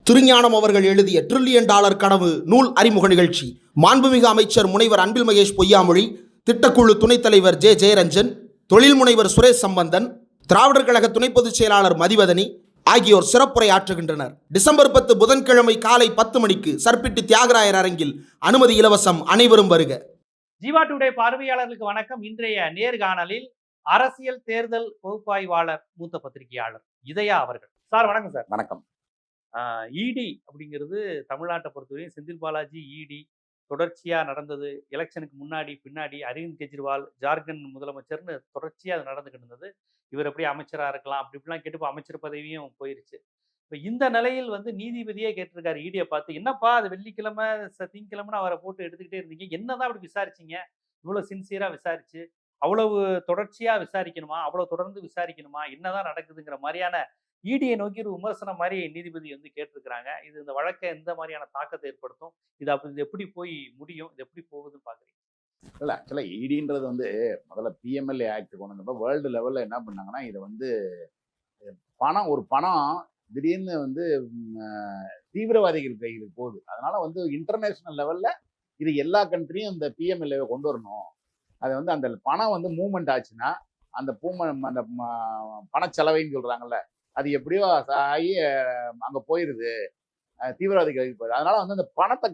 திருஞானம் அவர்கள் எழுதிய $1 டிரில்லியன் கனவு நூல் அறிமுக நிகழ்ச்சி. மாண்புமிகு அமைச்சர் முனைவர் அன்பில் மகேஷ் பொய்யாமொழி, திட்டக்குழு துணைத் தலைவர் ஜெயரஞ்சன், தொழில் முனைவர் சுரேஷ் சம்பந்தன், திராவிடர் கழக துணை பொதுச் செயலாளர் மதிவதனி ஆகியோர் சிறப்புரை ஆற்றுகின்றனர். டிசம்பர் 10 புதன்கிழமை காலை 10 மணிக்கு சர்பிட்டி தியாகராயர் அரங்கில். அனுமதி இலவசம். அனைவரும் வருக. ஜீவா டுடே பார்வையாளர்களுக்கு வணக்கம். இன்றைய நேர்காணலில் அரசியல் தேர்தல் பகுப்பாய்வாளர், மூத்த பத்திரிகையாளர் இதயா அவர்கள். சார் வணக்கம். சார் வணக்கம். இடி அப்படிங்கிறது தமிழ்நாட்டை பொறுத்தவரையும் செந்தில் பாலாஜி இடி தொடர்ச்சியாக நடந்தது. எலெக்ஷனுக்கு முன்னாடி பின்னாடி அரவிந்த் கெஜ்ரிவால் ஜார்க்கண்ட் முதலமைச்சர்னு தொடர்ச்சியாக அது நடந்துக்கிட்டு இருந்தது. இவர் எப்படி அமைச்சராக இருக்கலாம் அப்படி இப்படிலாம் கேட்டு இப்போ அமைச்சர் பதவியும் போயிருச்சு. இப்போ இந்த நிலையில் நீதிபதியே கேட்டிருக்காரு இடியை பார்த்து, என்னப்பா அது வெள்ளிக்கிழமை திங்கக்கிழமைன்னு அவரை போட்டு எடுத்துக்கிட்டே இருந்தீங்க, என்னதான் அப்படி விசாரிச்சிங்க, இவ்வளோ சின்சியராக விசாரிச்சு அவ்வளவு தொடர்ச்சியாக விசாரிக்கணுமா, அவ்வளோ தொடர்ந்து விசாரிக்கணுமா, என்னதான் நடக்குதுங்கிற மாதிரியான இடியை நோக்கி ஒரு விமர்சனம் மாதிரி நீதிபதி கேட்டிருக்கிறாங்க. இது இந்த வழக்கை எந்த மாதிரியான தாக்கத்தை ஏற்படுத்தும், இது எப்படி போய் முடியும், இது எப்படி போகுதுன்னு பாக்குறீங்க? இல்லை, ஆக்சுவலாக இடின்றது முதல்ல பிஎம்எல்ஏ ஆக்ட் கொண்டு வந்தப்போ வேர்ல்டு லெவலில் என்ன பண்ணாங்கன்னா, இதை ஒரு பணம் திடீர்னு தீவிரவாதிகள் கையில் போகுது. அதனால இன்டர்நேஷ்னல் லெவலில் இது எல்லா கண்ட்ரியும் இந்த பிஎம்எல்ஏவை கொண்டு வரணும். அது அந்த பணம் மூவ்மெண்ட் ஆச்சுன்னா அந்த அந்த பணச்செலவைன்னு சொல்கிறாங்கல்ல, அது எப்படியோ ஆகி அங்கே போயிடுது, தீவிரவாதிகளுக்கு போயிடுது. அதனால அந்த பணத்தை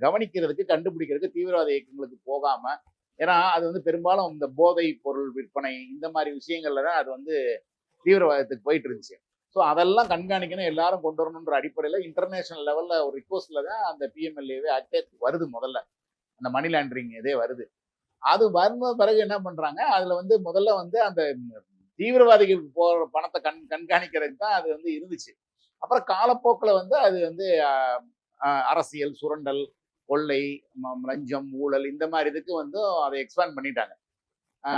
கவனிக்கிறதுக்கு, கண்டுபிடிக்கிறதுக்கு தீவிரவாத இயக்கங்களுக்கு போகாமல், ஏன்னா அது பெரும்பாலும் இந்த போதை பொருள் விற்பனை இந்த மாதிரி விஷயங்கள்ல தான் அது தீவிரவாதத்துக்கு போயிட்டு இருந்துச்சு. ஸோ அதெல்லாம் கண்காணிக்கணும், எல்லாரும் கொண்டு வரணுன்ற அடிப்படையில் இன்டர்நேஷனல் லெவலில் ஒரு ரிக்வஸ்டில் தான் அந்த பிஎம்எல்ஏவே ஆக்டே வருது. முதல்ல அந்த மணி லாண்டரிங் இதே வருது. அது வந்த பிறகு என்ன பண்ணுறாங்க, அதில் முதல்ல அந்த தீவிரவாதிகளுக்கு போகிற பணத்தை கண்காணிக்கிறதுக்கு தான் அது இருந்துச்சு. அப்புறம் காலப்போக்கில் அது அரசியல் சுரண்டல், கொள்ளை, லஞ்சம், ஊழல் இந்த மாதிரி இதுக்கு அதை எக்ஸ்பேண்ட் பண்ணிட்டாங்க.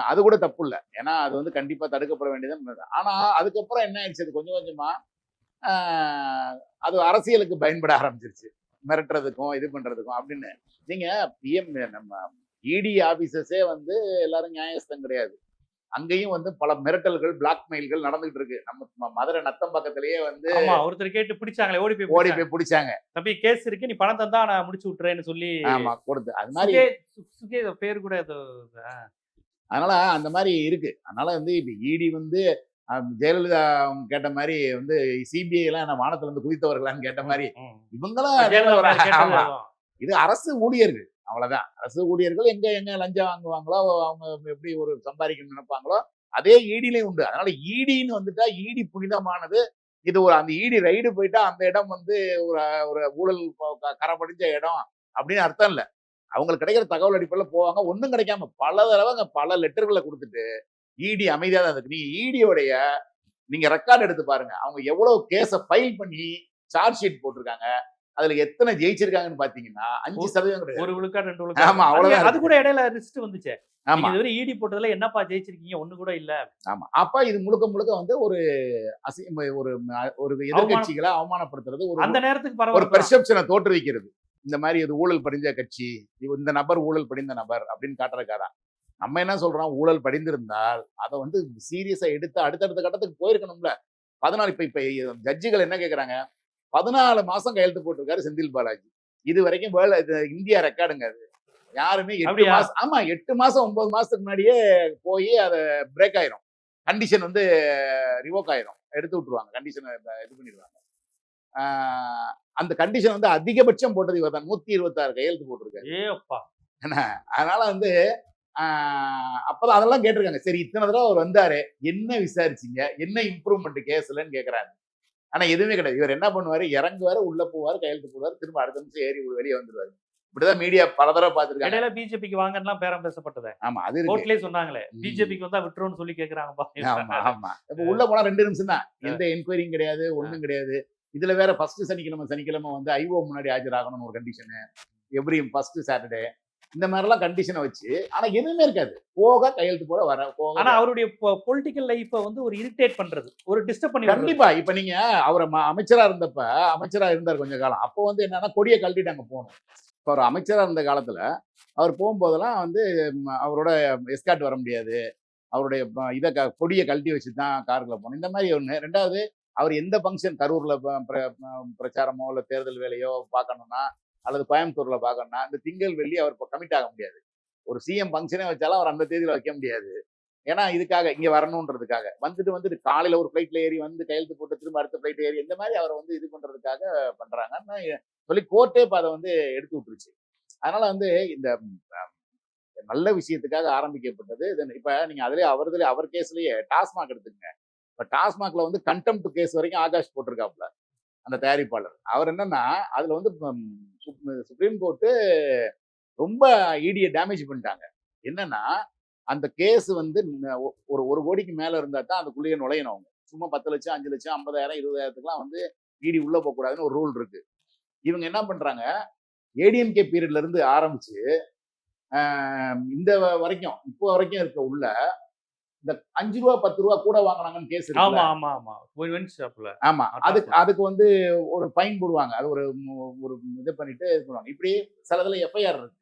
அது கூட தப்பு இல்லை, ஏன்னா அது கண்டிப்பாக தடுக்கப்பட வேண்டியது. ஆனால் அதுக்கப்புறம் என்ன ஆயிடுச்சு, அது கொஞ்சம் கொஞ்சமாக அது அரசியலுக்கு பயன்பட ஆரம்பிச்சிருச்சு, மிரட்டுறதுக்கும் இது பண்ணுறதுக்கும் அப்படின்னு. நீங்கள் நம்ம இடி ஆஃபீஸர்ஸே எல்லாரும் நியாயஸ்தம் கிடையாது. அங்கேயும் பல மிரட்டல்கள், பிளாக்மெயில்கள் நடந்துகிட்டு இருக்கு. நம்ம மதுரை நத்தம் பக்கத்திலேயே ஒருத்தர் கேட்டு பிடிச்சாங்களே, ஓடி போய் பிடிச்சாங்க. தம்பி கேஸ் இருக்கு, நீ பணம் தந்தா நான் முடிச்சு விட்டுறேன்னு சொல்லி கொடுத்து, அது மாதிரி பேர் கூட. அதனால அந்த மாதிரி இருக்கு. அதனால இப்ப இடி ஜெயலலிதா கேட்ட மாதிரி சிபிஐ எல்லாம் என்ன வானத்துல குதித்தவர்களான்னு கேட்ட மாதிரி இவங்களாம் இது அரசு ஊழியர்கள், அவ்வளவுதான். அரசு ஊழியர்கள் எங்க லஞ்சம் வாங்குவாங்களோ, அவங்க எப்படி ஒரு சம்பாதிக்கணும்னு நினைப்பாங்களோ அதே ஈடிலையும் உண்டு. அதனால ஈடின்னு வந்துட்டா ஈடி புனிதமானது. இது அந்த ஈடி ரைடு போயிட்டா அந்த இடம் ஒரு ஊழல் கரை படிஞ்ச இடம் அப்படின்னு அர்த்தம் இல்லை. அவங்களுக்கு கிடைக்கிற தகவல் அடிப்படையில் போவாங்க. ஒன்றும் கிடைக்காம பல தடவை பல லெட்டர்களை கொடுத்துட்டு இடி அமைதியாக தான் இருக்கு. நீங்க ரெக்கார்டு எடுத்து பாருங்க, அவங்க எவ்வளவு கேஸை ஃபைல் பண்ணி சார்ஜ் ஷீட் போட்டிருக்காங்க, அதுல எத்தனை ஜெயிச்சிருக்காங்கன்னு பாத்தீங்கன்னா 5%. ஒரு விழுக்காடு 2 விழுக்காடு. ஆமா, அவ்வளவுதான். அது கூட இடையில லிஸ்ட் வந்துச்சு. ஆமா, இதுவரை ஈடி போட்டதுல என்னப்பா ஜெயிச்சிருக்கீங்க, ஒண்ணு கூட இல்ல. ஆமா. அப்ப இது முழுக்க ஒரு எதிர்கட்சிகளை அவமானப்படுத்துறது, அந்த நேரத்துக்கு ஒரு பெர்செப்ஷனை தோற்றுவிக்கிறது. இந்த மாதிரி இது ஊழல் படிஞ்ச கட்சி, இந்த நபர் ஊழல் படிந்த நபர் அப்படின்னு காட்டுறதுக்காதான். நம்ம என்ன சொல்றோம், ஊழல் படிந்திருந்தால் அதை சீரியஸா எடுத்து அடுத்தடுத்த கட்டத்துக்கு போயிருக்கணும்ல. 14 இப்ப ஜட்ஜிகள் என்ன கேட்கறாங்க, 14 மாசம் கையெழுத்து போட்டிருக்காரு செந்தில் பாலாஜி. இது வரைக்கும் இந்தியா ரெக்கார்டுங்க. அது யாருமே 8 மாசம், ஆமா 8 மாசம் 9 மாசத்துக்கு முன்னாடியே போய் அதை பிரேக் ஆயிரும், கண்டிஷன் ரிவோக் ஆயிரும், எடுத்து விட்டுருவாங்க, கண்டிஷனை இது பண்ணிடுவாங்க. அந்த கண்டிஷன் அதிகபட்சம் போட்டது இவர் தான். 126 கையெழுத்து போட்டிருக்காரு. அதனால அப்பதான் அதெல்லாம் கேட்டிருக்காங்க. சரி, இத்தனை தடவை அவர் வந்தாரு, என்ன விசாரிச்சீங்க, என்ன இம்ப்ரூவ்மெண்ட் கேஸ்லன்னு கேட்கறாரு. ஆனா எதுவுமே கிடையாது. இவர் என்ன பண்ணுவாரு, இறங்குவாரு, உள்ள போவாரு, கையெழுத்து போடுவாரு, திரும்ப அடுத்த நிமிஷம் ஏறி வெளியே வந்துருவாரு. இப்படிதான் மீடியா பல தடவை பார்த்திருக்காங்க. இடையில பிஜேபிக்கு வாங்கலாம் பேரம் பேசப்பட்டது. ஆமா, அது கோர்ட்லயே சொன்னாங்களே, பிஜேபிக்கு வந்தா விட்டுருன்னு சொல்லி கேக்குறாங்க. ஆமா, இப்ப உள்ள போனா 2 நிமிஷம் தான், எந்த என்கொயரியும் கிடையாது, ஒண்ணும் கிடையாது. இதுல வேற ஃபர்ஸ்ட் சனிக்கிழமை ஐஓ முன்னாடி ஆஜராகணும்னு ஒரு கண்டிஷன், எவ்ரி ஃபர்ஸ்ட் சாட்டர்டே, இந்த மாதிரிலாம் கண்டிஷனை வச்சு. ஆனா எதுவுமே இருக்காது, போக கையெழுத்து போட வர போக. ஆனா அவருடைய பொலிட்டிக்கல் லைஃப் ஒரு இரிட்டேட் பண்றது, ஒரு டிஸ்டர்ப் பண்ணி. கண்டிப்பா. இப்ப நீங்க அவர் அமைச்சரா இருந்தார் கொஞ்ச காலம். அப்போ என்னன்னா கொடியை கழட்டிட்டு அங்க போகணும். இப்போ அவர் அமைச்சரா இருந்த காலத்துல அவர் போகும்போதெல்லாம் அவரோட எஸ்கார்ட் வர முடியாது, அவருடைய கொடியை கழட்டி வச்சு தான் காருக்குள்ள போகணும். இந்த மாதிரி ஒண்ணு. ரெண்டாவது, அவர் எந்த ஃபங்க்ஷன் கரூர்ல பிரச்சாரமோ இல்லை தேர்தல் வேலையோ பார்க்கணும்னா அல்லது கோயம்புத்தூர்ல பார்க்கணும்னா இந்த திங்கள் வெள்ளி அவர் இப்போ கமிட் ஆக முடியாது. ஒரு சிஎம் ஃபங்க்ஷனே வச்சாலும் அவர் அந்த தேதியில வைக்க முடியாது. ஏன்னா இதுக்காக இங்க வரணுன்றதுக்காக வந்துட்டு காலையில ஒரு ஃபிளைட்ல ஏறி வந்து கையெழுத்து போட்டு திரும்ப அடுத்த ஃபிளைட் ஏறி இந்த மாதிரி அவரை இது பண்றதுக்காக பண்றாங்கன்னு சொல்லி கோர்ட்டே இப்போ அதை எடுத்து விட்டுருச்சு. அதனால இந்த நல்ல விஷயத்துக்காக ஆரம்பிக்கப்பட்டது. இப்ப நீங்க அதுலயே அவர் கேஸ்லயே டாஸ்மாக் எடுத்துக்கங்க. இப்ப டாஸ்மாக்ல கண்டெம்ட் கேஸ் வரைக்கும் ஆகாஷ் போட்டிருக்காப்புல அந்த தயாரிப்பாளர். அவர் என்னன்னா அதுல சுப்ரீம் கோர்ட்டு ரொம்ப இடியை டேமேஜ் பண்ணிட்டாங்க. என்னன்னா அந்த கேஸ் ஒரு 1 கோடிக்கு மேல இருந்தா தான் அதுக்குள்ளேயே நுழையணும். அவங்க சும்மா 10 லட்சம் 5 லட்சம் 50,000 20,000த்துக்குலாம் இடி உள்ள போக கூடாதுன்னு ஒரு ரூல் இருக்கு. இவங்க என்ன பண்றாங்க, ஏடிஎம்கே பீரியட்ல இருந்து ஆரம்பிச்சு இந்த வரைக்கும் இப்போ வரைக்கும் இருக்க உள்ள இந்த 5 ரூபா 10 ரூபா கூட வாங்கினாங்கன்னு கேஸ் இருக்கு. ஆமா ஆமா ஆமா ஆமா அதுக்கு ஒரு ஃபைன் போடுவாங்க. அது ஒரு இது பண்ணிட்டு இது பண்ணுவாங்க. இப்படி சிலதுல எஃப்ஐஆர் இருக்கு.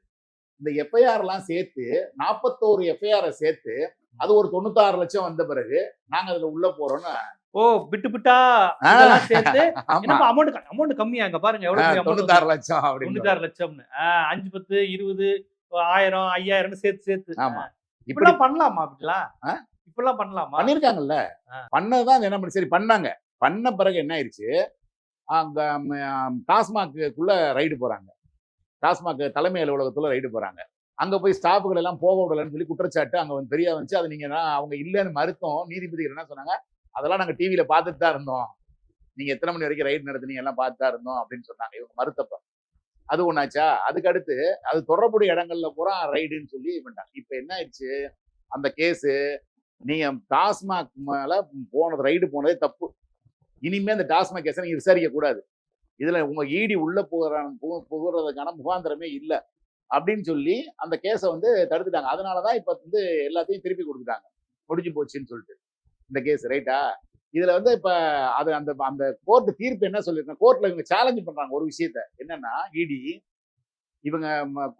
இந்த எஃப்ஐஆர்லாம் சேர்த்து 41 எஃப்ஐஆரை சேர்த்து அது ஒரு 96 லட்சம் வந்த பிறகு நாங்க அதுல உள்ள போறோம்னு பிட்டா சேர்த்து அமௌண்ட் கம்மியா அங்க பாருங்க 96 லட்சம் 96 லட்சம்னு 5 10 20 1000 5000 சேர்த்து ஆமா இப்படிலாம் பண்ணலாமா? இப்பெல்லாம் பண்ணலாமா? பண்ணிருக்காங்கல்ல. பண்ணதான் என்ன பண்ணி சரி பண்ணாங்க. பண்ண பிறகு என்ன ஆயிடுச்சு, அங்க டாஸ்மாக்குள்ள ரைடு போறாங்க. டாஸ்மாக் தலைமை அலுவலகத்துல ரைடு போறாங்க. அங்க போய் ஸ்டாஃபுகள் எல்லாம் போக விடலன்னு சொல்லி குற்றச்சாட்டு அங்க பெரிய வந்துச்சு. அது நீங்க அவங்க இல்லைன்னு மறுத்தோம். நீதிபதிகள் என்ன சொன்னாங்க, அதெல்லாம் நாங்க டிவியில பார்த்துட்டு தான் இருந்தோம், நீங்க எத்தனை மணி வரைக்கும் ரைடு நடத்துனீங்க எல்லாம் பார்த்து தான் இருந்தோம் அப்படின்னு சொன்னாங்க. இவங்க மறுத்தப்ப அது ஒண்ணாச்சா. அதுக்கு அடுத்து அது தொடர்புடைய இடங்கள்ல பூரா ரைடுன்னு சொல்லி பண்ணிட்டாங்க. இப்ப என்ன ஆயிடுச்சு, அந்த கேஸு நீங்க டாஸ்மாக் மேல ரைடு போனதே தப்பு. இனிமே அந்த டாஸ்மாக் கேஸை நீங்க விசாரிக்க கூடாது. இதுல உங்க ஈடி உள்ள போகிறதுக்கான முகாந்திரமே இல்லை அப்படின்னு சொல்லி அந்த கேஸை தடுத்துட்டாங்க. அதனாலதான் இப்ப எல்லாத்தையும் திருப்பி கொடுத்துட்டாங்க, முடிஞ்சு போச்சுன்னு சொல்லிட்டு இந்த கேஸ். ரைட்டா? இதுல இப்ப அது அந்த கோர்ட் தீர்ப்பு என்ன சொல்லிருக்காங்க, கோர்ட்ல இவங்க சேலஞ்ச் பண்றாங்க ஒரு விஷயத்த. என்னன்னா இடி இவங்க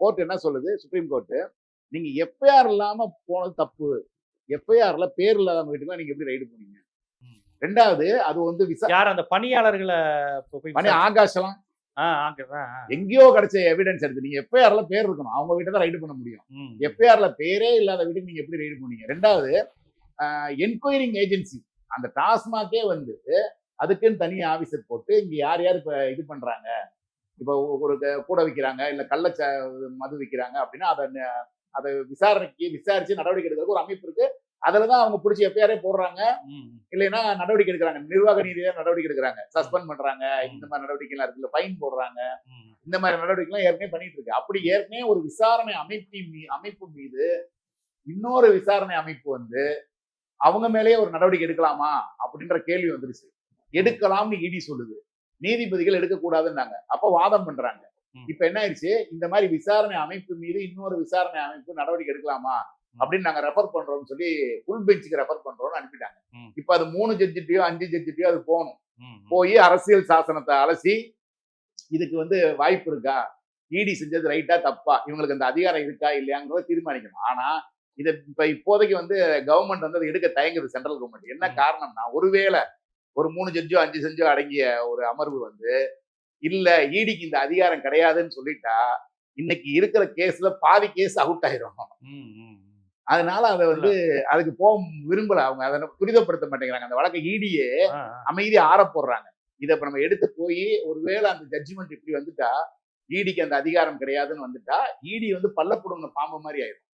கோர்ட் என்ன சொல்லுது, சுப்ரீம் கோர்ட், நீங்க எஃப்ஐஆர் இல்லாம போனது தப்பு. எஃப்ஐஆர்ல பேர் இல்லாதவங்க வீட்டுக்கு நீங்க எப்படி ரைடு போனீங்க? ரெண்டாவது அது யார் அந்த பணியாளர்களை ஆகாஷெல்லாம் எங்கேயோ கிடைச்ச எவிடன்ஸ் எடுத்து நீங்க எஃப்ஐஆர்ல பேர் இருக்கணும், அவங்க வீட்டை தான் ரைடு பண்ண முடியும். எஃப்ஐஆர்ல பேரே இல்லாத வீட்டுக்கு நீங்க எப்படி ரைடு பண்ணீங்க? ரெண்டாவது என்கொயரிங் ஏஜென்சி அந்த டாஸ்மாக்கே அதுக்குன்னு தனி ஆபீசர் போட்டு இங்க யார் யார் இப்ப இது பண்றாங்க, இப்ப ஒரு கூட விற்கிறாங்க இல்ல மது விற்கிறாங்க அப்படின்னா அதை விசாரிச்சு நடவடிக்கை எடுக்கிறதுக்கு ஒரு அமைப்பு இருக்கு. அதுலதான் அவங்க பிடிச்சி எஃப்ஐஆரே போடுறாங்க. இல்லைன்னா நடவடிக்கை எடுக்கிறாங்க, நிர்வாக ரீதியா நடவடிக்கை எடுக்கிறாங்க, சஸ்பெண்ட் பண்றாங்க, இந்த மாதிரி நடவடிக்கை எல்லாம் இருக்குல்ல, ஃபைன் போடுறாங்க. இந்த மாதிரி நடவடிக்கை எல்லாம் ஏற்கனவே பண்ணிட்டு இருக்கு. அப்படி ஏற்கனவே ஒரு விசாரணை அமைப்பு மீது இன்னொரு விசாரணை அமைப்பு அவங்க மேலேயே ஒரு நடவடிக்கை எடுக்கலாமா அப்படின்ற கேள்வி வந்துருச்சு. எடுக்கலாம்னு இடி சொல்லுது, நீதிபதிகள் எடுக்கக்கூடாதுன்னாங்க. அப்ப வாதம் பண்றாங்க. இப்ப என்ன ஆயிடுச்சு, இந்த மாதிரி விசாரணை அமைப்பு மீது இன்னொரு விசாரணை அமைப்பு நடவடிக்கை எடுக்கலாமா அப்படின்னு நாங்க ரெஃபர் பண்றோம்னு சொல்லி ஃபுல் பெஞ்சுக்கு ரெஃபர் பண்றோம்னு அனுப்பிட்டாங்க. இப்ப அது 3 ஜட்ஜிட்டையோ 5 ஜட்ஜிட்டையோ அது போகணும். போய் அரசியல் சாசனத்தை அலசி இதுக்கு வாய்ப்பு இருக்கா, இடி செஞ்சது ரைட்டா தப்பா, இவங்களுக்கு அந்த அதிகாரம் இருக்கா இல்லையாங்கிறத தீர்மானிக்கணும். ஆனா இதை இப்போதைக்கு கவர்மெண்ட் அதை எடுக்க தயங்குது, சென்ட்ரல் கவர்மெண்ட். என்ன காரணம்னா, ஒருவேளை ஒரு 3 ஜட்ஜோ 5 ஜட்ஜோ அடங்கிய ஒரு அமர்வு இல்ல இடிக்கு இந்த அதிகாரம் கிடையாதுன்னு சொல்லிட்டா இன்னைக்கு இருக்கிற கேஸ்ல பாதி கேஸ் அவுட் ஆயிரும். அதனால அதை அதுக்கு போக விரும்பல. அவங்க அதை துரிதப்படுத்த மாட்டேங்கிறாங்க. அந்த வழக்கை இடியே அமைதியா ஆற போடுறாங்க. இதை இப்ப நம்ம எடுத்து போய் ஒருவேளை அந்த ஜட்ஜ்மெண்ட் இப்படி வந்துட்டா, இடிக்கு அந்த அதிகாரம் கிடையாதுன்னு வந்துட்டா, இடி பல்லப்புடுங்க பாம்பு மாதிரி ஆயிரும்,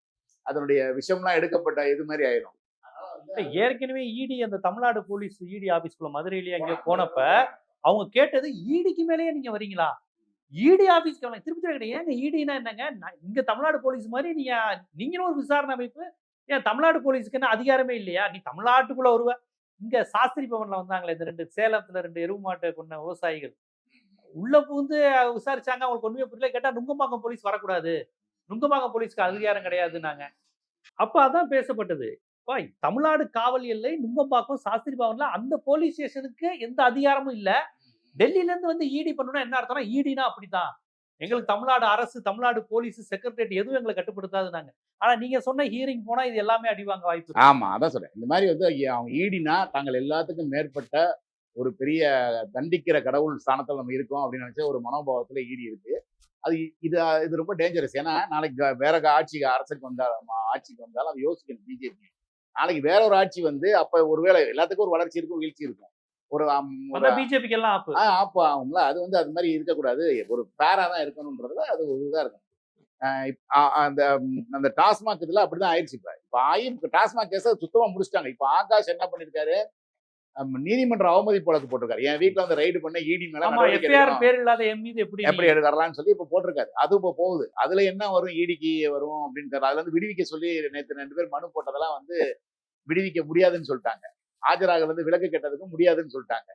அதனுடைய விஷம்லாம் எடுக்கப்பட்ட இது மாதிரி ஆயிரும். ஏற்கனவே இடி அந்த தமிழ்நாடு போலீஸ் இடி ஆபீஸ்க்குள்ள மதுரையிலேயே அங்கே போனப்ப அவங்க கேட்டது, இடிக்கு மேலேயே நீங்க வரீங்களா, இடி ஆபீஸ்க்கு திருப்பி கிடையாது. ஏங்க இடினா என்னங்க, இங்க தமிழ்நாடு போலீஸ் மாதிரி நீங்களும் ஒரு விசாரணை அமைப்பு, ஏன் தமிழ்நாடு போலீஸுக்கு என்ன அதிகாரமே இல்லையா? நீ தமிழ்நாட்டுக்குள்ள வருவ. இங்க சாஸ்திரி பவன்ல வந்தாங்களே இந்த சேலத்துல 2 எருவு மாட்டை கொண்ட விவசாயிகள் உள்ள புகுந்து விசாரிச்சாங்க. அவங்களுக்கு ஒண்ணுமே புரியல. கேட்டா நுங்கம்பாக்கம் போலீஸ் வரக்கூடாது, நுங்கம்பாக்கம் போலீஸ்க்கு அதிகாரம் கிடையாதுன்னாங்க. அப்ப அதான் பேசப்பட்டது. தமிழ்நாடு காவல் எல்லை நுங்கம்பாக்கம் சாஸ்திரி பவன்ல அந்த போலீஸ் ஸ்டேஷனுக்கு எந்த அதிகாரமும் இல்ல. டெல்லியில இருந்து இடி பண்ணணும்னா என்ன அர்த்தம்னா, இடினா அப்படித்தான், எங்களுக்கு தமிழ்நாடு அரசு தமிழ்நாடு போலீஸ் செக்ரட்டரியேட் எதுவும் எங்களை கட்டுப்படுத்தாதுனாங்க. ஆனா நீங்க சொன்ன ஹியரிங் போனா இது எல்லாமே அடிவாங்க வாய்ப்பு. ஆமா, அதான் சொல்றேன். இந்த மாதிரி அவங்க ஈடினா தாங்கள் எல்லாத்துக்கும் மேற்பட்ட ஒரு பெரிய தண்டிக்கிற கடவுள் ஸ்தானத்தில் நம்ம இருக்கோம் அப்படின்னு நினைச்ச ஒரு மனோபாவத்துல இடி இருக்கு. அது இது இது ரொம்ப டேஞ்சரஸ். ஏன்னா நாளைக்கு வேற ஆட்சிக்கு வந்தாலும் அது யோசிக்கணும் பிஜேபி. நாளைக்கு வேற ஒரு ஆட்சி வந்து அப்ப ஒருவேளை எல்லாத்துக்கும் ஒரு வளர்ச்சி இருக்கும், வீழ்ச்சி இருக்கும். ஒரு பிஜேபிக்கு எல்லாம் ஆப்பு ஆப்பு ஆகும்ல. அது வந்து அது மாதிரி இருக்கக்கூடாது. ஒரு பேரா தான் இருக்கணும்ன்றதுல அது ஒரு இதா இருக்கும். அந்த அந்த டாஸ்மாக் இதுல அப்படிதான் ஆயிடுச்சு. இப்ப டாஸ்மாக் கேஸ சுத்தமா முடிச்சிட்டாங்க. இப்ப ஆகாஷ் என்ன பண்ணிருக்காரு, நீதிமன்ற அவமதிப்பு வழக்கு போட்டிருக்காரு. என் வீட்டுல வந்து ரைடு பண்ண இடி மேல பேர் இல்லாத எம் மீது எப்படி எடுக்கலாம்னு சொல்லி இப்ப போட்டிருக்காரு. அது இப்ப போகுது. அதுல என்ன வரும், இடிக்கு வரும் அப்படின்னு தெரியல. அதுல இருந்து விடுவிக்க சொல்லி நேற்று 2 பேர் மனு போட்டதெல்லாம் வந்து விடுவிக்க முடியாதுன்னு சொல்லிட்டாங்க. ஆஜராக இருந்து விலக்கு கெட்டதுக்கு முடியாதுன்னு சொல்லிட்டாங்க.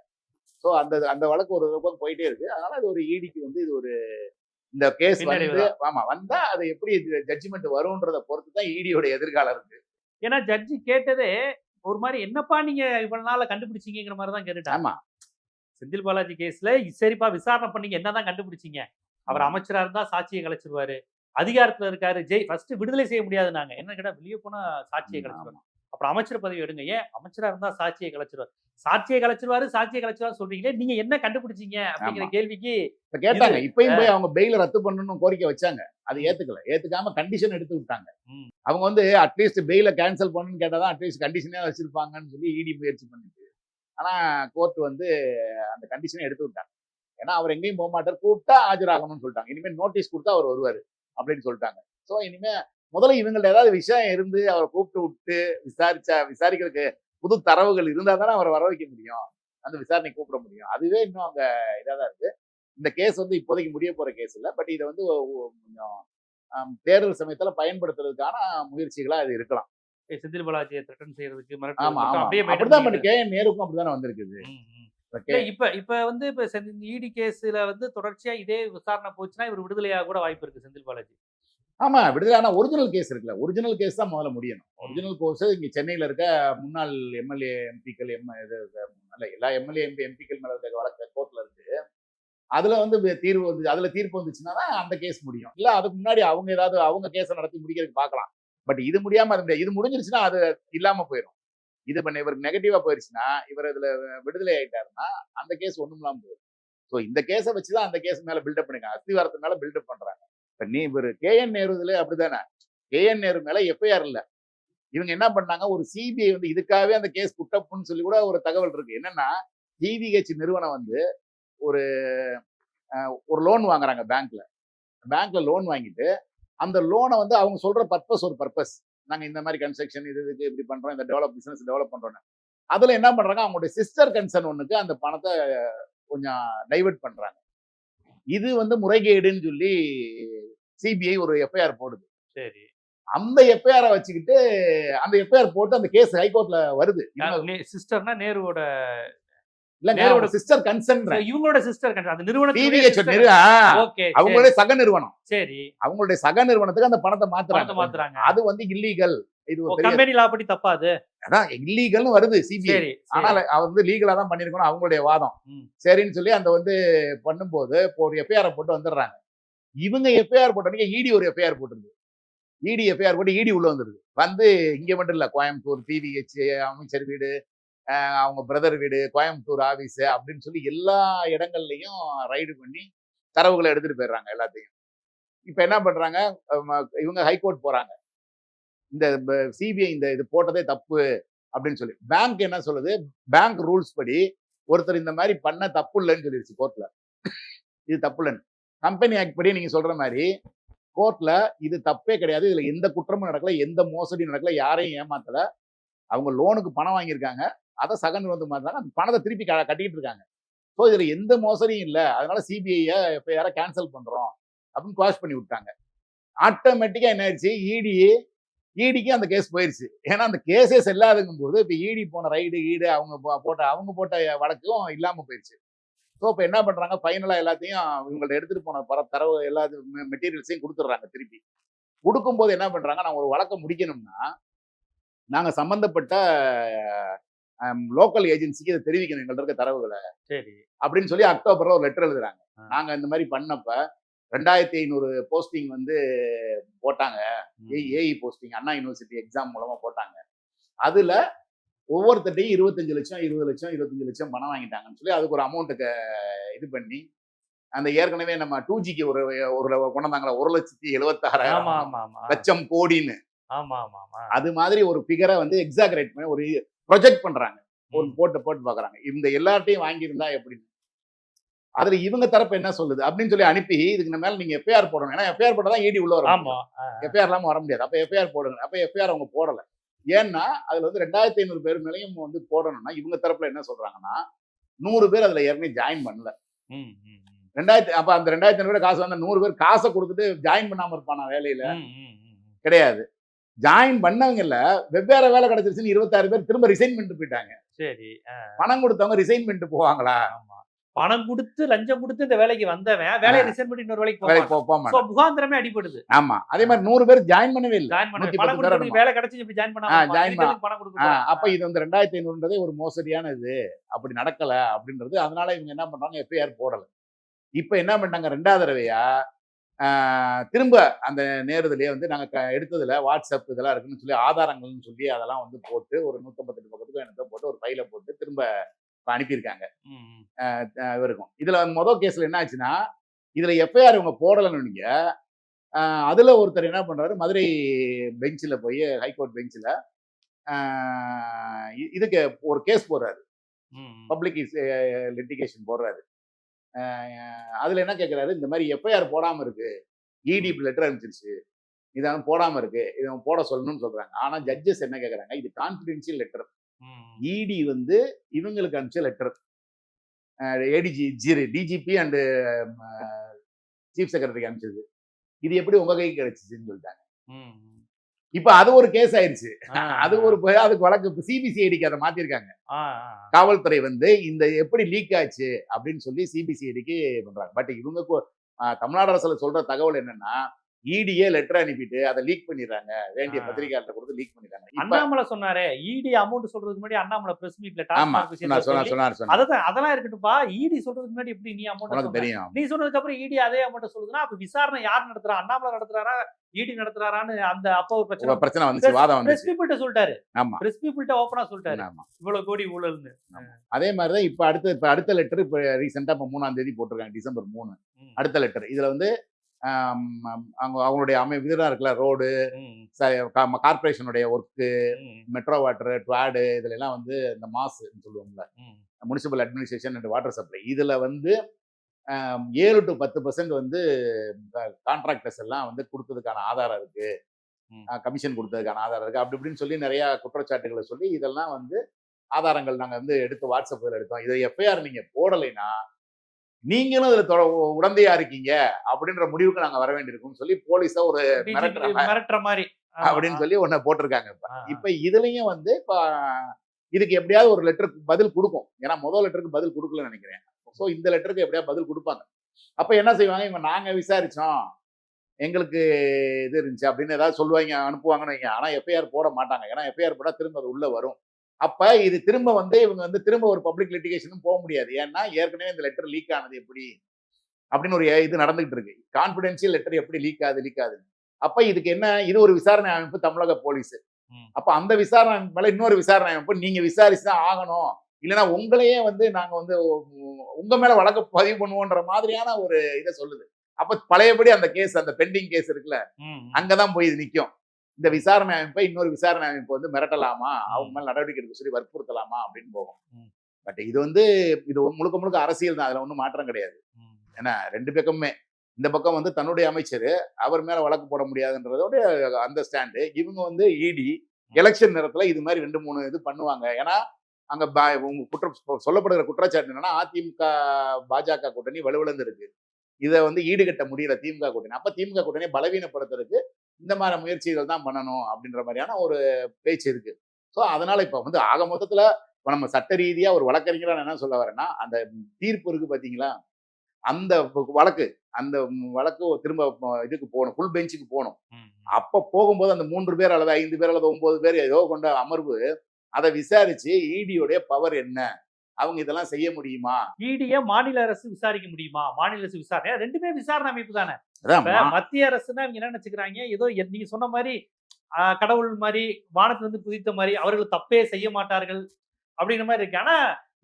ஸோ அந்த வழக்கு ஒரு பக்கம் போயிட்டே இருக்கு. அதனால அது ஒரு இடிக்கு வந்து இது ஒரு இந்த கேஸ் வந்து வந்தா அது எப்படி ஜட்ஜ்மெண்ட் வரும்ன்றத பொறுத்து தான் இடியோட எதிர்காலம் இருக்கு. ஏன்னா ஜட்ஜி கேட்டதே ஒரு மாதிரி என்னப்பா நீங்க இவ்வளவு நாள கண்டுபிடிச்சீங்கிற மாதிரி தான் கேட்டுட்டாங்க. ஆமா, செந்தில் பாலாஜி கேஸ்ல சரிப்பா விசாரணை பண்ணீங்க, என்னதான் கண்டுபிடிச்சீங்க? அவர் அமைச்சரா இருந்தா சாட்சியை கலைச்சிருவாரு, அதிகாரத்துல இருக்காரு, ஃபர்ஸ்ட் விடுதலை செய்ய முடியாது. நாங்க என்ன கேட்டா வெளியே போனா சாட்சியை கலைச்சிருவாரு, அப்புறம் அமைச்சர் பதவி எடுங்க. ஏன் அமைச்சரா இருந்தா சாட்சியை கலைச்சிருவாரு சொல்றீங்களே, நீங்க என்ன கண்டுபிடிச்சீங்க அப்படிங்கிற கேள்விக்கு கேட்டாங்க. இப்பயும் போய் அவங்க பெயில ரத்து பண்ணணும்னு கோரிக்கை வச்சாங்க. அது ஏத்துக்காம கண்டிஷன் எடுத்து விட்டாங்க. அவங்க வந்து அட்லீஸ்ட் பெயில கேன்சல் பண்ணணும்னு கேட்டாதான் அட்லீஸ்ட் கண்டிஷனே வச்சிருப்பாங்கன்னு சொல்லி இடி முயற்சி பண்ணிட்டு, ஆனா கோர்ட் வந்து அந்த கண்டிஷனை எடுத்து விட்டாங்க. ஏன்னா அவர் எங்கேயும் போக மாட்டார், கூப்பிட்டா ஆஜராகணும்னு சொல்லிட்டாங்க. இனிமேல் நோட்டீஸ் கொடுத்தா அவர் வருவாரு அப்படின்னு சொல்லிட்டாங்க. ஸோ இனிமே முதல்ல இவங்கள்ட்ட ஏதாவது விஷயம் இருந்து அவரை கூப்பிட்டு விட்டு விசாரிக்கிறதுக்கு புது தரவுகள் இருந்தா தானே அவரை வர வைக்க முடியும், அந்த விசாரணை கூப்பிட முடியும். அதுவே இன்னும் அங்க இதாக தான் இருக்கு. இந்த கேஸ் வந்து இப்போதைக்கு முடிய போற கேஸ் இல்லை. பட் இதை வந்து கொஞ்சம் தேர்தல் சமயத்துல பயன்படுத்துறதுக்கான முயற்சிகளா இது இருக்கலாம். செந்தில் பாலாஜியை த்ரெட்டன் செய்யறதுக்கு அப்படிதான். பட் KN நேருக்கும் அப்படிதானே வந்திருக்குது. இப்ப வந்து இடி கேஸ்ல வந்து தொடர்ச்சியா இதே விசாரணை போச்சுன்னா இவர் விடுதலையாக கூட வாய்ப்பு இருக்கு செந்தில் பாலாஜி. ஆமா, விடுதலை. ஆனா ஒரிஜினல் கேஸ் இருக்குல்ல, ஒரிஜினல் கேஸ் தான் முதல்ல முடியணும். ஒரிஜினல் கோர்ஸ் இங்க சென்னையில இருக்க முன்னாள் எம்எல்ஏ எம்பிக்கள் எல்லா எம்எல்ஏ எம்பிக்கள் மேல இருக்க வழக்கு கோர்ட்ல இருக்கு. அதுல வந்து தீர்வு வந்து அதுல தீர்ப்பு வந்துச்சுன்னா தான் அந்த கேஸ் முடியும். இல்ல அதுக்கு முன்னாடி அவங்க ஏதாவது அவங்க கேஸை நடத்தி முடிக்கிறதுக்கு பார்க்கலாம். பட் இது முடியாம அது முடியாது. இது முடிஞ்சிருச்சுன்னா அது இல்லாம போயிடும். இது பண்ண இவருக்கு நெகட்டிவா போயிருச்சுன்னா, இவர் இதுல விடுதலை ஆயிட்டாருன்னா அந்த கேஸ் ஒண்ணும் இல்லாம போயிடும். ஸோ இந்த கேஸை வச்சுதான் அந்த கேஸ் மேல பில்டப் பண்ணிருக்காங்க, அஸ்திவாரத்து மேல பில்டப் பண்றாங்க. இப்ப இவர் KN நேரு இதுல அப்படித்தானே, KN நேரு மேல FIR இல்ல. இவங்க என்ன பண்ணாங்க, ஒரு CBI வந்து இதுக்காகவே அந்த கேஸ் புட்டப்புன்னு சொல்லி கூட ஒரு தகவல் இருக்கு. என்னன்னா GVH நிறுவனம் வந்து ஒரு லோன் வாங்குறாங்க பேங்க்ல லோன் வாங்கிட்டு, அந்த லோனை வந்து அவங்க சொல்ற ஒரு பர்பஸ், நாங்க இந்த மாதிரி கன்ஸ்ட்ரக்ஷன் இதுக்கு இப்படி பண்றோம், இந்த பிசினஸ் டெவலப் பண்றோம்னு. அதுல என்ன பண்றாங்க, அவங்களுடைய சிஸ்டர் கன்சர்ன் ஒண்ணுக்கு அந்த பணத்தை கொஞ்சம் டைவர்ட் பண்றாங்க. இது வந்து முறைகேடுன்னு சொல்லி CBI ஒரு FIR போடுது. சரி, அந்த FIR வச்சுக்கிட்டு அந்த FIR போட்டு அந்த கேஸ் ஹைகோர்ட்ல வருது. சிஸ்டர்னா நேருவோட இல்லங்க, சிஸ்டர் கன்சர்ன், இவங்களோட சிஸ்டர் கன்சர்ன், அந்த நிறுவனம் அவங்களுடைய சக நிறுவனம். சரி, அவங்களுடைய சக நிறுவனத்துக்கு அந்த பணத்தை மாத்துறாங்க. அது வந்து இல்லீகல். இது ஒரு கம்பெனி லா படி தப்பா, அது அதான் இல்லீகல்னு வருது CBI. ஆனால் அவ வந்து லீகலா தான் பண்ணிருக்கணும் அவங்களுடைய வாதம். சரின்னு சொல்லி அந்த வந்து பண்ணும்போது ஒரு FIR போட்டு வந்துடுறாங்க. இவங்க FIR போட்டோன்னே ED ஒரு FIR போட்டுருது. ED FIR போட்டு ED உள்ள வந்துருது. வந்து இங்க மட்டும் இல்ல, கோயம்புத்தூர் TVH அமைச்சர் வீடு, அவங்க பிரதர் வீடு, கோயம்புத்தூர் ஆபீஸ் அப்படின்னு சொல்லி எல்லா இடங்கள்லயும் ரைடு பண்ணி தரவுகளை எடுத்துட்டு போயிடுறாங்க எல்லாத்தையும். இப்ப என்ன பண்றாங்க, இவங்க ஹைகோர்ட் போறாங்க. இந்த CBI இந்த இது போட்டதே தப்பு அப்படின்னு சொல்லி. பேங்க் என்ன சொல்லுது, பேங்க் ரூல்ஸ் படி ஒருத்தர் இந்த மாதிரி பண்ண தப்பு இல்லைன்னு சொல்லிருச்சு கோர்ட்ல. இது தப்பு இல்லைன்னு. கம்பெனி ஆக்ட் படி நீங்க சொல்ற மாதிரி கோர்ட்ல இது தப்பே கிடையாது, இதுல எந்த குற்றமும் நடக்கல, எந்த மோசடியும் நடக்கல, யாரையும் ஏமாத்தல. அவங்க லோனுக்கு பணம் வாங்கியிருக்காங்க, அதை சக நிறுவனத்துக்கு மாத்தாங்க, அந்த பணத்தை திருப்பி கட்டிட்டு இருக்காங்க. ஸோ இதுல எந்த மோசடியும் இல்லை, அதனால CBI FIR கேன்சல் பண்றோம் அப்படின்னு குவாஷ் பண்ணி விட்டாங்க. ஆட்டோமேட்டிக்கா என்ன ஆயிடுச்சு, EDக்கு அந்த கேஸ் போயிருச்சு. ஏன்னா அந்த கேஸே செல்லாதுங்கும் போது இப்ப ED போன ரைடு அவங்க போட்ட வழக்கும் இல்லாம போயிருச்சு. ஸோ இப்போ என்ன பண்றாங்க, ஃபைனலா எல்லாத்தையும் இவங்கள்ட்ட எடுத்துட்டு போன தரவு எல்லா மெட்டீரியல்ஸையும் கொடுத்துட்றாங்க. திருப்பி கொடுக்கும்போது என்ன பண்றாங்க, நாங்கள் ஒரு வழக்கை முடிக்கணும்னா நாங்கள் சம்பந்தப்பட்ட லோக்கல் ஏஜென்சிக்கு இதை தெரிவிக்கணும், எங்கள்ட்ட இருக்க தரவுகளை. சரி அப்படின்னு சொல்லி அக்டோபர்ல ஒரு லெட்டர் எழுதுறாங்க. நாங்க இந்த மாதிரி பண்ணப்ப 2500 போஸ்டிங் வந்து போட்டாங்க, ஏஇ போஸ்டிங் அண்ணா யூனிவர்சிட்டி எக்ஸாம் மூலமா போட்டாங்க. அதுல ஒவ்வொருத்தட்டையும் 25 லட்சம் 20 லட்சம் 25 லட்சம் பணம் வாங்கிட்டாங்கன்னு சொல்லி அதுக்கு ஒரு அமௌண்ட்டுக்கு இது பண்ணி அந்த ஏற்கனவே நம்ம 2Gக்கு ஒரு கொண்டு வந்தாங்களா 1,76,000 ஆமா ஆமா ஆமா லட்சம் கோடின்னு ஆமா ஆமா ஆமா அது மாதிரி ஒரு ஃபிகரை வந்து எக்ஸாகரேட் பண்ணி ஒரு ப்ரொஜெக்ட் பண்றாங்க. ஒரு போட்டு பாக்குறாங்க இந்த எல்லார்ட்டையும் வாங்கியிருந்தா எப்படின்னு. அதுல இவங்க தரப்பு என்ன சொல்லுது அப்படின்னு சொல்லி அனுப்பி இதுக்கு மேல நீங்க எஃப்ஐஆர் போடணும். ஏன்னா எஃப்ஐஆர் போட்டதான் இடி உள்ள வரும். ஆமா எஃப்ஐஆர் இல்லாம வர முடியாது. அப்ப எஃப்ஐஆர் போடுங்க. அப்ப எஃப்ஐஆர் அவங்க போடல. ஏன்னா அதுல வந்து 2500 பேர் மேலேயும் வந்து போடணும்னா இவங்க தரப்புல என்ன சொல்றாங்கன்னா 100 பேர் அதுல ஏற்கனவே ஜாயின் பண்ணல. ம், ம், ம். அப்ப அந்த 2500 பேர் காசு வந்தா 100 பேர் காசை கொடுத்துட்டு ஜாயின் பண்ணாம இருப்பானா வேலையில? ம், ம், ம், ம். கிடையாது. ஜாயின் பண்ணவங்கல்ல வெவ்வேறு வேலை கிடைச்சிருச்சுன்னு 26 பேர் திரும்ப ரிசைன் பண்ணிட்டு போயிட்டாங்க. சரி. பணம் கொடுத்தவங்க ரிசைன் பண்ணிட்டு போவாங்களா? ஆமா. பணம் கொடுத்து லஞ்சம் கொடுத்து இந்த வேலைக்கு வந்தவன் வேலையை ரிசைன் பண்ணி இன்னொரு வேலைக்கு வேலைக்கு போவான். போக So, மாட்டாங்க. முகாந்திரமே அடிபடுது. ஆமா. அதே மாதிரி 100 பேர் ஜாயின் பண்ணவே இல்லை. ஜாயின் பண்ண 110 பணம் பேர் கொடுத்து வேணுமா? வேலை கிடைச்சு இப்படி ஜாயின் பண்ணாம join இதுக்கு எதுக்கு பணம் கொடுக்கணும்? அப்ப இது வந்து 2500ன்றதே ஒரு மோசடியான இது. அப்படி நடக்கல அப்படின்றது. அதனால இவங்க என்ன பண்றாங்க எஃப்ஐஆர் போடல. இப்ப என்ன பண்ணிட்டாங்க 2வது தடவையா திரும்ப அந்த நேருதிலேயே வந்து நாங்க எடுத்ததுல வாட்ஸ்அப் இதெல்லாம் இருக்குன்னு சொல்லி ஆதாரங்கள்னு சொல்லி அதெல்லாம் வந்து போட்டு ஒரு 158 பக்கத்துக்கு என்னத்தை போட்டு ஒரு ஃபைல போட்டு திரும்ப அனுப்பியிருக்காங்க ம், ம். இவருக்கும். இதுல முதல் கேஸ்ல என்ன ஆச்சுன்னா இதுல எஃப்ஐஆர் இவங்க போடலன்னு நீங்க அதுல ஒருத்தர் என்ன பண்றாரு மதுரை பெஞ்சில் போய் ஹைகோர்ட் பெஞ்சில் இதுக்கு ஒரு கேஸ் போடுறாரு. ம், ம். பப்ளிக் லிட்டிகேஷன் போடுறாரு. அதுல என்ன கேட்கிறாரு இந்த மாதிரி எஃப்ஐஆர் போடாம இருக்கு இடி லெட்டர் அனுப்பிச்சிருச்சு இதை போடாம இருக்கு இதை போட சொல்லணும்னு சொல்றாங்க. ஆனா ஜட்ஜஸ் என்ன கேட்கறாங்க இது கான்பிடென்ஷியல் லெட்டர். ம். இடி வந்து இவங்களுக்கு அனுப்பிச்ச லெட்டர் டிஜிபி அண்ட் சீஃப் செக்ரட்டரிக்கு அனுப்பிச்சது. இது எப்படி உங்க கைக்கு கிடைச்சிச்சுன்னு சொல்லிட்டாங்க. ம், ம். இப்ப அது ஒரு கேஸ் ஆயிருச்சு. ஆ, அது ஒரு அதுக்கு வழக்கு சிபிசிஐடிக்கு அதை மாத்திருக்காங்க. ஆ, ஆ. காவல்துறை வந்து இந்த எப்படி லீக் ஆச்சு அப்படின்னு சொல்லி சிபிசிஐடிக்கு பண்றாங்க. பட் இவங்க தமிழ்நாடு அரசுல சொல்ற தகவல் என்னன்னா இடியே லெட்டர் அனுப்பிட்டு அதை லீக் பண்ணிடுறாங்க. வேண்டிய பத்திரிகையாளர்கிட்ட கொடுத்து லீக் பண்ணிடுறாங்க. அண்ணாமலை சொன்னாரே இடி அமௌண்ட் சொல்றதுக்கு முன்னாடி அண்ணாமலை பிரஸ் மீட்ல ஆமா சொன்னார். அதெல்லாம் இருக்கட்டும்பா. இடி சொல்றதுக்கு முன்னாடி எப்படி நீ உனக்கு அமௌண்ட் தெரியும். நீ சொன்னதுக்கு அப்புறம் இடி அதே அமௌண்ட் சொல்லுதுன்னா அப்ப விசாரணை யார் நடத்துறா? அண்ணாமலை நடத்துறாரா இடி நடத்துறாரான்னு அந்த அப்ப ஒரு பிரச்சனை வந்துச்சு, வாதம் பிரஸ் வந்துச்சு. பீப்புள்கிட்ட சொல்லிட்டாரு. ஆமா பிரஸ் பீப்புள்கிட்ட ஓப்பனா சொல்லிட்டாரு ஆமா. இவ்வளவு கோடி ஊழல்னு. அதே மாதிரிதான் இப்ப அடுத்த லெட்டர் இப்ப ரீசெண்டா இப்ப 3ஆம் தேதி போட்டிருக்காங்க டிசம்பர் 3 ம். அடுத்த லெட்டர். இதுல வந்து அவங்களுடைய இதெல்லாம் இருக்குல்ல ரோடு ம், கார்பரேஷனுடைய ஒர்க்கு ம், மெட்ரோ வாட்டர் ட்வாடு இதுல எல்லாம் வந்து இந்த மாசுன்னு சொல்லுவாங்கல்ல ம். Municipal administration and water supply இதுல வந்து 7 to 10% வந்து கான்ட்ராக்டர்ஸ் எல்லாம் வந்து கொடுத்ததுக்கான ஆதாரம் இருக்கு. ம். கமிஷன் கொடுத்ததுக்கான ஆதாரம் இருக்கு. அப்படி இப்படின்னு சொல்லி நிறைய குற்றச்சாட்டுகளை சொல்லி இதெல்லாம் வந்து ஆதாரங்கள் நாங்க வந்து எடுத்து வாட்ஸ்அப்ல எடுத்தோம். இதை எஃப்ஐஆர் நீங்க போடலைன்னா நீங்களும் இதுல உடந்தையா இருக்கீங்க அப்படின்ற முடிவுக்கு நாங்க வர வேண்டியிருக்கும்னு சொல்லி போலீஸா ஒரு மிரட்டுற மாதிரி அப்படின்னு சொல்லி ஒன்ன போட்டிருக்காங்க. ஆ. இப்ப இதுலயும் வந்து இப்ப இதுக்கு எப்படியாவது ஒரு லெட்டருக்கு பதில் கொடுக்கும். ஏன்னா முதல் லெட்டருக்கு பதில் கொடுக்கலன்னு நினைக்கிறேன். ஸோ இந்த லெட்டருக்கு எப்படியாவது பதில் கொடுப்பாங்க. அப்ப என்ன செய்வாங்க இவங்க நாங்க விசாரிச்சோம் எங்களுக்கு இது இருந்துச்சு அப்படின்னு ஏதாவது சொல்லுவாங்க அனுப்புவாங்கன்னு வைங்க. ஆனா எஃப்ஐஆர் போட மாட்டாங்க. ஏன்னா எஃப்ஐஆர் போட்டா திரும்ப அது உள்ள வரும். அப்ப இது திரும்ப வந்து இவங்க வந்து திரும்ப ஒரு பப்ளிக் லிட்டிகேஷனும் போக முடியாது. ஏன்னா ஏற்கனவே இந்த லெட்டர் லீக் ஆனது எப்படி அப்படின்னு ஒரு இது நடந்துகிட்டு இருக்கு. கான்பிடென்ஷியல் லெட்டர் எப்படி லீக் ஆகுது. அப்ப இதுக்கு என்ன இது ஒரு விசாரணை அமைப்பு தமிழக போலீஸ். அப்ப அந்த விசாரணை மேல இன்னொரு விசாரணை அமைப்பு நீங்க விசாரிச்சுதான் ஆகணும். இல்லைன்னா உங்களையே வந்து நாங்க வந்து உங்க மேல வழக்கு பதிவு பண்ணுவோன்ற மாதிரியான ஒரு இதை சொல்லுது. அப்ப பழையபடி அந்த கேஸ் அந்த பெண்டிங் கேஸ் இருக்குல்ல அங்கதான் போய் இது நிற்கும். இந்த விசாரணை அமைப்பை இன்னொரு விசாரணை அமைப்பு வந்து மிரட்டலாமா அவங்க மேல நடவடிக்கை எடுக்க சொல்லி வற்புறுத்தலாமா அப்படின்னு போகும். பட் இது வந்து இது முழுக்க முழுக்க அரசியல் தான். அதுல ஒன்றும் மாற்றம் கிடையாது. ஏன்னா 2 பக்கமுமே இந்த பக்கம் வந்து தன்னுடைய அமைச்சர் அவர் மேல வழக்கு போட முடியாதுன்றதோட அந்த ஸ்டாண்டு. இவங்க வந்து இடி எலெக்ஷன் நேரத்துல இது மாதிரி 2-3 இது பண்ணுவாங்க. ஏன்னா அங்க சொல்லப்படுகிற குற்றச்சாட்டு என்னன்னா அதிமுக பாஜக கூட்டணி வலுவிழந்து இருக்கு. இதை வந்து ஈடுகட்ட முடியல திமுக கூட்டணி. அப்ப திமுக கூட்டணியை பலவீனப்படுத்துறதுக்கு இந்த மாதிரி முயற்சிகள் தான் பண்ணணும் அப்படின்ற மாதிரியான ஒரு பேச்சு இருக்கு. ஸோ அதனால இப்ப வந்து ஆக மொத்தத்துல இப்ப நம்ம சட்ட ரீதியா ஒரு வழக்கறிஞரா என்ன சொல்ல வரேன்னா அந்த தீர்ப்பு இருக்கு பாத்தீங்களா அந்த வழக்கு திரும்ப இதுக்கு போகணும் ஃபுல் பெஞ்சுக்கு போகணும். அப்ப போகும்போது அந்த 3 பேர் அல்லது 5 பேர் அல்லது 9 பேர் ஏதோ கொண்ட அமர்வு அதை விசாரிச்சு இடியோடைய பவர் என்ன அவங்க இதெல்லாம் செய்ய முடியுமா இடிய மாநில அரசு விசாரிக்க முடியுமா மாநில அரசு விசாரணை ரெண்டுமே விசாரணை அமைப்பு தானே. மத்திய அரசுனா இவங்க என்ன நினைச்சுக்கிறாங்க ஏதோ நீங்க சொன்ன மாதிரி கடவுள் மாதிரி வானத்திலிருந்து குதித்த மாதிரி அவர்கள் தப்பே செய்ய மாட்டார்கள் அப்படிங்கிற மாதிரி இருக்கு. ஆனா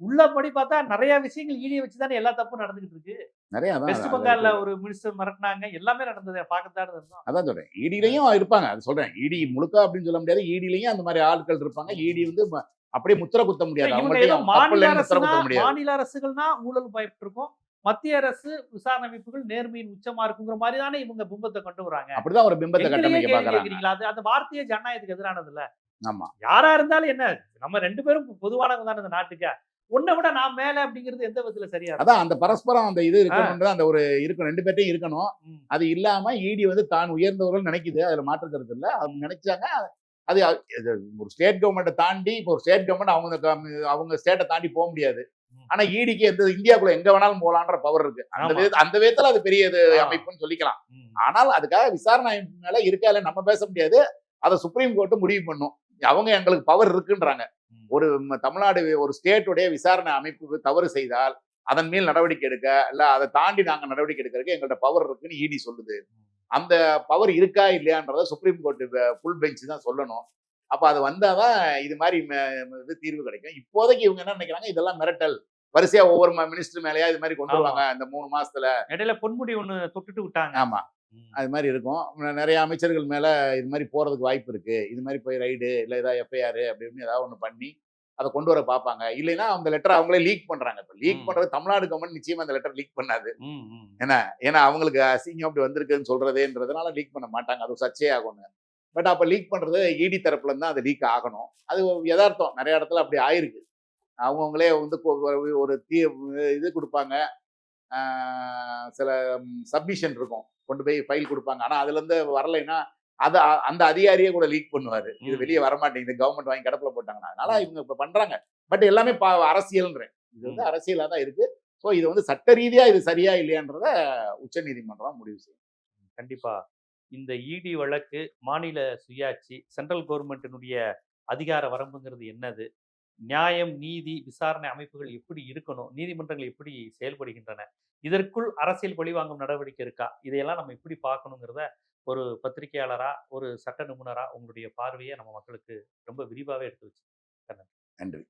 உள்ளபடி பார்த்தா நிறைய விஷயங்கள் ஈடியை வச்சுதானே எல்லா தப்பும் நடந்துகிட்டு இருக்கு. நிறைய வெஸ்ட் பெங்கால்ல ஒரு மினிஸ்டர் மிரட்டினாங்க, எல்லாமே நடந்தது பார்க்கத்தான் இருந்தோம். அதான் சொல்றேன், ஈடிலையும் இருப்பாங்க. அது சொல்றேன், ஈடி முழுக்க அப்படின்னு சொல்ல முடியாது. ஈடிலையும் அந்த மாதிரி ஆட்கள் இருப்பாங்க. ஈடி வந்து அப்படியே முத்திர குத்த முடியாது. இவங்க ஏதோ அவங்கள்ட்ட மாநில முத்திர அரசுனா குத்த முடியாது. மாநில அரசுகள்னா ஊழல் பயப்பட்டு இருக்கும், மத்திய அரசு விசாரணை அமைப்புகள் நேர்மையின் உச்சமா இருக்குங்கிற மாதிரி தானே இவங்க பிம்பத்தை கொண்டு வராங்க. அப்படிதான் ஒரு பிம்பத்தை எங்களையே கட்டமைக்க கேள்வி பாக்குறாங்க. கேட்கிறீங்களா? அது அந்த வார்த்தையே ஜனநாயகத்துக்கு எதிரானது இல்ல. ஆமா, யாரா இருந்தாலும் என்ன, நம்ம 2 பேரும் பொதுவானவங்க தானே இந்த நாட்டுக்கு. உன்னை விட நான் மேல அப்படிங்கிறது எந்த விதத்துல சரியா இருக்கும்? அதான் அந்த பரஸ்பரம் அந்த இது இருக்கணும்ன்றது அந்த ஒரு இருக்கணும், 2 பேர்ட்டையும் இருக்கணும். ம். அது இல்லாம ஈடி வந்து தான் உயர்ந்தவர்கள் நினைக்குது, அதுல மாற்று கருத்து இல்ல. அவங்க நினைச்சாங்க அது இது ஒரு ஸ்டேட் கவர்மெண்ட்டை தாண்டி, இப்போ ஒரு ஸ்டேட் கவர்மெண்ட் அவங்க ஸ்டேட்டை தாண்டி போக முடியாது. ம். ஆனா ஈடிக்கு எந்த இந்தியாக்குள்ள எங்க வேணாலும் போலான்ற பவர் இருக்கு. ஆமா. அந்த விதத்துல அது பெரிய ஆ. அமைப்புன்னு சொல்லிக்கலாம். ம். ஆனால் அதுக்காக விசாரணை அமைப்பு மேல இருக்கா இல்ல நம்ம பேச முடியாது. அதை சுப்ரீம் கோர்ட் முடிவு பண்ணும். அவங்க எங்களுக்கு பவர் இருக்குன்றாங்க. ம். ஒரு தமிழ்நாடு ஒரு ஸ்டேட்டுடைய விசாரணை அமைப்பு தவறு செய்தால் அதன் மேல் நடவடிக்கை எடுக்க, இல்ல அதை தாண்டி நாங்க நடவடிக்கை எடுக்கிறதுக்கு எங்கள்ட்ட பவர் இருக்குன்னு ஈடி சொல்லுது. அந்த பவர் இருக்கா இல்லையான்றத சுப்ரீம் கோர்ட் ஃபுல் பெஞ்ச் தான் சொல்லணும். அப்ப அது வந்தாதான் இது மாதிரி இது தீர்வு கிடைக்கும். இப்போதைக்கு இவங்க என்ன நினைக்கிறாங்க, இதெல்லாம் மிரட்டல், வரிசையா ஒவ்வொரு மினிஸ்டர் மேலயா இது மாதிரி கொண்டு வருவாங்க இந்த 3 மாசத்துல. இடையில பொன்முடி ஒண்ணு தொட்டுட்டு விட்டாங்க. ஆமா, அது மாதிரி இருக்கும். நிறைய அமைச்சர்கள் மேல இது மாதிரி போறதுக்கு வாய்ப்பு இருக்கு. இது மாதிரி போய் ரைடு இல்ல ஏதாவது எஃப்ஐஆர் அப்படின்னு ஏதாவது ஒண்ணு பண்ணி அதை கொண்டு வர பார்ப்பாங்க. இல்லைன்னா அந்த லெட்டர் அவங்களே லீக் பண்றாங்க. இப்ப லீக் பண்றது தமிழ்நாடு கவர்மெண்ட் நிச்சயமா அந்த லெட்டர் லீக் பண்ணாது. ஏன்னா அவங்களுக்கு அசிங்கம் அப்படி வந்திருக்குன்னு சொல்றதேன்றதுனால லீக் பண்ண மாட்டாங்க. அது சர்ச்சை ஆகணும். பட் அப்ப லீக் பண்றது ஈடி தரப்புல இருந்தா அது லீக் ஆகணும். அது யதார்த்தம், நிறைய இடத்துல அப்படி ஆயிருக்கு. அவங்களே வந்து ஒரு இது கொடுப்பாங்க, சில சப்மிஷன் இருக்கும், கொண்டு போய் ஃபைல் கொடுப்பாங்க. ஆனா அதுல இருந்து வரலைன்னா அது அந்த அதிகாரியே கூட லீக் பண்ணுவாரு. இது வெளியே வரமாட்டேங்குது, கவர்மெண்ட் வாங்கி கடப்புல போட்டாங்கன்னா. அதனால இவங்க இப்ப பண்றாங்க. பட் எல்லாமே அரசியல்ன்றேன். இது வந்து அரசியலா தான் இருக்கு. ஸோ இது வந்து சட்ட ரீதியா இது சரியா இல்லையான்றத உச்ச நீதிமன்றம் முடிவு செய்யும். கண்டிப்பா. இந்த இடி வழக்கு, மாநில சுயாட்சி, சென்ட்ரல் கவர்மெண்ட்டினுடைய அதிகார வரம்புங்கிறது என்னது? நியாயம், நீதி, விசாரணை அமைப்புகள் எப்படி இருக்கணும்? நீதிமன்றங்கள் எப்படி செயல்படுகின்றன? இதற்குள் அரசியல் பழிவாங்கும் நடவடிக்கை இருக்கா? இதையெல்லாம் நம்ம எப்படி பார்க்கணுங்கிறத ஒரு பத்திரிகையாளரா, ஒரு சட்ட நிபுணரா உங்களுடைய பார்வையை நம்ம மக்களுக்கு ரொம்ப விரிவாவே எடுத்து வச்சு. நன்றி.